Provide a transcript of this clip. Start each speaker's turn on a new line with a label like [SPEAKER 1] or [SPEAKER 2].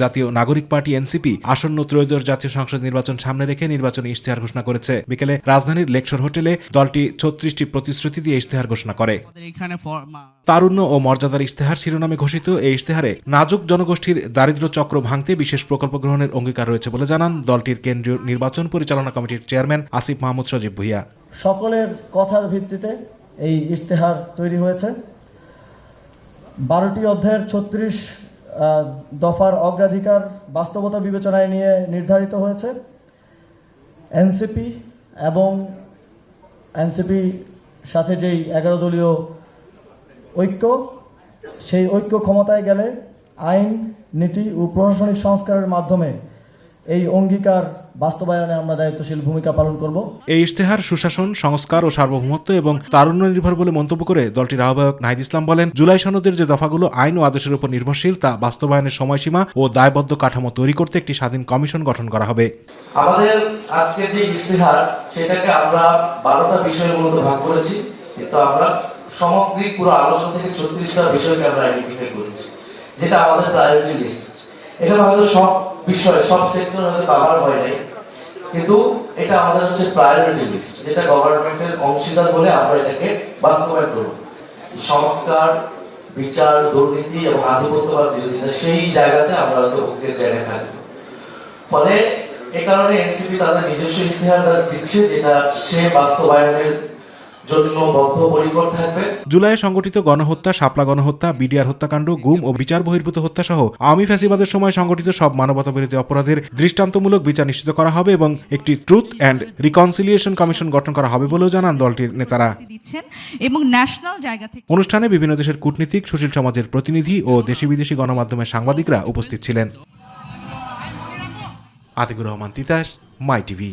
[SPEAKER 1] জাতীয় নাগরিক party NCP আসন্ন ত্রয়োদশ জাতীয় সংসদ নির্বাচন সামনে রেখে নির্বাচনী ইশতেহার ঘোষণা করেছে। বিকেলে রাজধানীর লেকশোর হোটেলে দলটি 36টি প্রতিশ্রুতি দিয়ে ইশতেহার ঘোষণা করে। তারুণ্য ও মর্যাদার ইশতেহার শিরোনামে ঘোষিত এই ইশতেহারে নাজুক জনগোষ্ঠীর দারিদ্র্য চক্র ভাঙতে বিশেষ প্রকল্প গ্রহণের অঙ্গীকার রয়েছে বলে জানান দলটির কেন্দ্রীয় নির্বাচন পরিচালনা কমিটির চেয়ারম্যান আসিফ মাহমুদ সজীব ভুঁইয়া।
[SPEAKER 2] সকলের কথার ভিত্তিতে এই ইশতেহার তৈরি হয়েছে। 12টি অধ্যায়ের 36 দফার অগ্রাধিকার বাস্তবতা বিবেচনায় নিয়ে নির্ধারিত হয়েছে। এনসিপি এবং এনসিপি সাথে যেই 11 দলীয় ঐক্য, সেই ঐক্য ক্ষমতায় গেলে আইন, নীতি ও প্রশাসনিক সংস্কারের মাধ্যমে এই অঙ্গীকার বাস্তবায়নে আমরা দায়িত্বশীল ভূমিকা পালন করব।
[SPEAKER 1] এই ইশতেহার সুশাসন, সংস্কার ও সার্বভৌমত্ব এবং তারুণ্য নির্ভর বলে মন্তব্য করে দলটির আহ্বায়ক নাহিদ ইসলাম বলেন, জুলাই সনদের যে দফাগুলো আইন ও আদেশের উপর নির্ভরশীল তা বাস্তবায়নের সময়সীমা ও দায়বদ্ধ কাঠামো তৈরি করতে একটি স্বাধীন কমিশন গঠন করা হবে।
[SPEAKER 3] আমাদের আজকের যে ইশতেহার সেটাকে আমরা 12টা বিষয়ের মধ্যে ভাগ করেছি, কিন্তু আমরা সামগ্রিক পুরো আলোচনা থেকে 36টা বিষয়কে আমরা আইডেন্টিফাই করেছি, যেটা আমাদের প্রায়োরিটি লিস্ট। এখানে হয়তো সব বিষয়, সব সেক্টর হয়তো কভার হয় নাই, কিন্তু এটা আমাদের হচ্ছে প্রায়োরিটি লিস্ট, যেটা গভর্নমেন্টের অংশীদার বলে আমরা এটাকে বাস্তবায়ন করব। সংস্কার, বিচার, দুর্নীতি এবং আধিপত্যবাদ বিরোধিতা, সেই জায়গাতে আমরা হয়তো ঐক্যের জায়গায় থাকবো। ফলে এ কারণে এনসিপি তাদের নিজস্ব ইশতেহার দিচ্ছে, যেটা সে বাস্তবায়নের জন্য বদ্ধপরিকর থাকবে।
[SPEAKER 1] জুলাইয়ে সংগঠিত গণহত্যা, শাপলা গণহত্যা, বিডিআর হত্যাকাণ্ড, গুম ও বিচার বহির্ভূত হত্যা সহ আওয়ামী ফ্যাসিবাদের সময় সংগঠিত সব মানবতাবিরোধী অপরাধের দৃষ্টান্তমূলক বিচার নিশ্চিত করা হবে এবং একটি ট্রুথ অ্যান্ড রিকনসিলিয়েশন কমিশন গঠন করা হবে বলেও জানান দলটির নেতারা।
[SPEAKER 4] এবং ন্যাশনাল জায়গা থেকে
[SPEAKER 1] অনুষ্ঠানে বিভিন্ন দেশের কূটনীতিক, সুশীল সমাজের প্রতিনিধি ও দেশি বিদেশি গণমাধ্যমের সাংবাদিকরা উপস্থিত ছিলেন। আতিকুর রহমান তিতাস, মাই টিভি।